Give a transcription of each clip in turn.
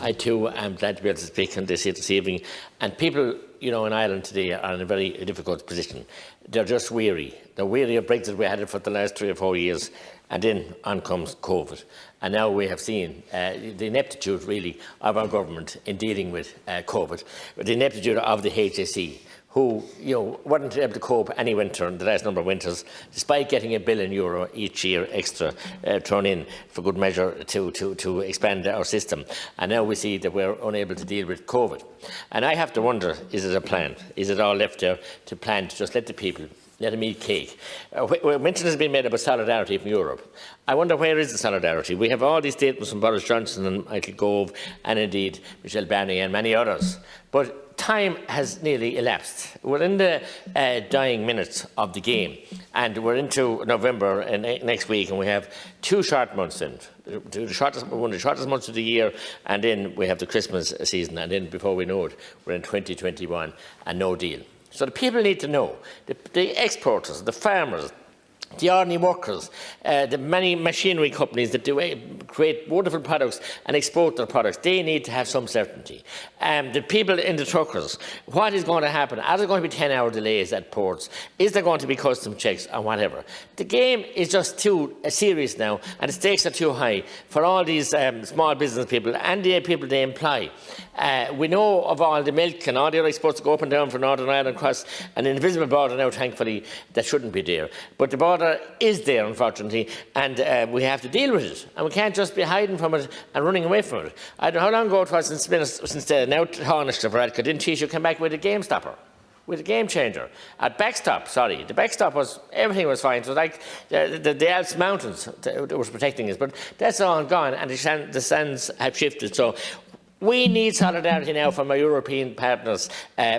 I too am glad to be able to speak on this here this evening. And people, in Ireland today are in a very difficult position. They're just weary. They're weary of Brexit. We had it for the last 3 or 4 years, and then on comes COVID. And now we have seen the ineptitude, really, of our government in dealing with COVID, the ineptitude of the HSE, who weren't able to cope any winter in the last number of winters, despite getting €1 billion each year extra thrown in for good measure to expand our system. And now we see that we're unable to deal with COVID. And I have to wonder, is it a plan? Is it all left there to plan to just let the people, let them eat cake? Mention has been made about solidarity from Europe. I wonder, where is the solidarity? We have all these statements from Boris Johnson and Michael Gove and indeed Michel Barnier and many others. But time has nearly elapsed. We're in the dying minutes of the game, and we're into November next week, and we have 2 short months in. One of the shortest months of the year, and then we have the Christmas season, and then before we know it, we're in 2021 and no deal. So the people need to know, the exporters, the farmers, the ordinary workers, the many machinery companies that create wonderful products and export their products, they need to have some certainty. The people in the truckers, what is going to happen? Are there going to be 10-hour delays at ports? Is there going to be custom checks or whatever? The game is just too serious now, and the stakes are too high for all these small business people and the people they employ. We know of all the milk and all the other exports that go up and down from Northern Ireland across an invisible border now, thankfully, that shouldn't be there. But the border is there, unfortunately, and we have to deal with it. And we can't just be hiding from it and running away from it. I don't know how long ago it was since now Tánaiste Varadkar didn't Taoiseach come back with a game stopper, with a game changer. At backstop, sorry, the backstop was, everything was fine. It was like the Alps Mountains that was protecting us, but that's all gone, and the sands have shifted. So we need solidarity now from our European partners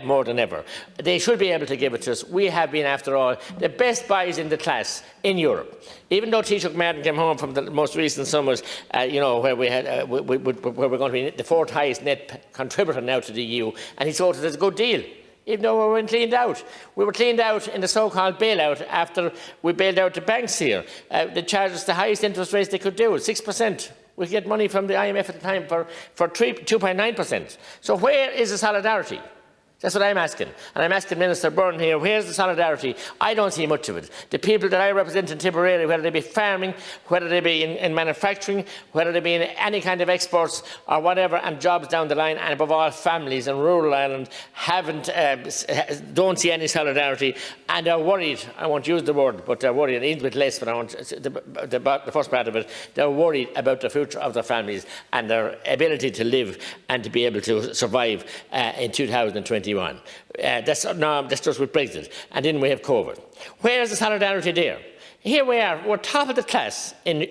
more than ever. They should be able to give it to us. We have been, after all, the best buys in the class in Europe. Even though Taoiseach Martin came home from the most recent summit, where we had, where we're going to be the 4th highest net contributor now to the EU, and he thought it was a good deal. Even though we weren't cleaned out. We were cleaned out in the so-called bailout after we bailed out the banks here. They charged us the highest interest rates they could do, 6%. We get money from the IMF at the time for 2.9%. So where is the solidarity? That's what I'm asking. And I'm asking Minister Byrne here, where's the solidarity? I don't see much of it. The people that I represent in Tipperary, whether they be farming, whether they be in manufacturing, whether they be in any kind of exports or whatever, and jobs down the line, and above all families in rural Ireland, don't see any solidarity and are worried. I won't use the word, but they're worried. A little bit less, but I want the first part of it. They're worried about the future of their families and their ability to live and to be able to survive in 2021. That's just with Brexit. And then we have COVID. Where is the solidarity there? Here we are, we're top of the class in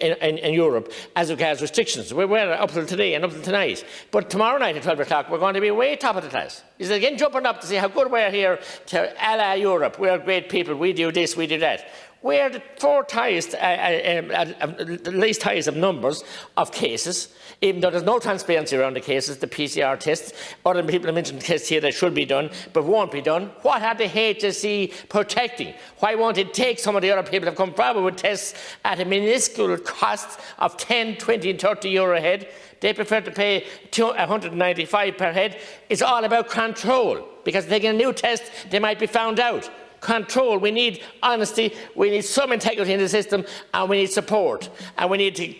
Europe as regards restrictions. We were up till today and up till tonight. But tomorrow night at 12 o'clock, we're going to be way top of the class. Is it again jumping up to see how good we're here to a la Europe? We're great people, we do this, we do that. We're the 4th highest, the least highest of numbers of cases, even though there's no transparency around the cases, the PCR tests. Other people have mentioned tests here that should be done, but won't be done. What are the HSE protecting? Why won't it take some of the other people who have come forward with tests at a minuscule cost of 10, 20 and 30 euro a head? They prefer to pay 195 per head. It's all about control, because if they get a new test, they might be found out. Control. We need honesty, we need some integrity in the system, and we need support. And we need to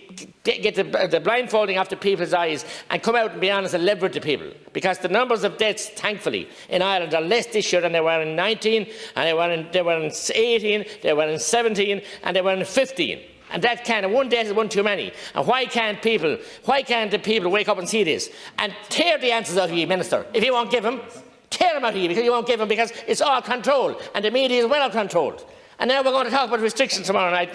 get the blindfolding off the people's eyes and come out and be honest and live with the people. Because the numbers of deaths, thankfully, in Ireland are less this year than they were in 19, and they were in 18, they were in 17, and they were in 15. And that kind of one death is one too many. And why can't the people wake up and see this and tear the answers out of you, Minister, if you won't give them? Tear them out of you, because you won't give them, because it's all controlled, and the media is well controlled. And now we're going to talk about restrictions tomorrow night,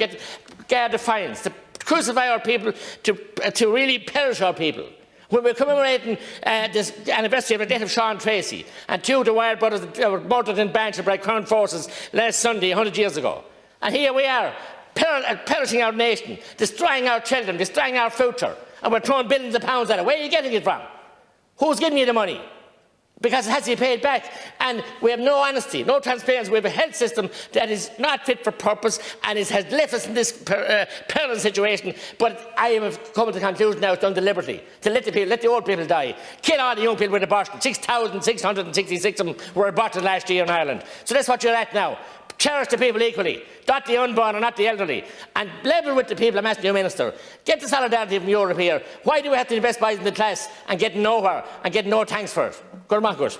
guard the fines, to crucify our people, to really perish our people. When we're commemorating this anniversary of the death of Sean Tracy, and 2 of the Wild brothers that were murdered in Bantry by Crown forces last Sunday, 100 years ago. And here we are, perishing our nation, destroying our children, destroying our future, and we're throwing billions of pounds at it. Where are you getting it from? Who's giving you the money? because it has to be paid back. And we have no honesty, no transparency. We have a health system that is not fit for purpose, and it has left us in this perilous situation. But I have come to the conclusion now it's done deliberately, to let the old people die. Kill all the young people with abortion. 6,666 of them were aborted last year in Ireland. So that's what you're at now. Cherish the people equally, not the unborn and not the elderly. And level with the people. I'm asking you, Minister, get the solidarity from Europe here. Why do we have to invest by in the class and get nowhere and get no thanks for it? Good on,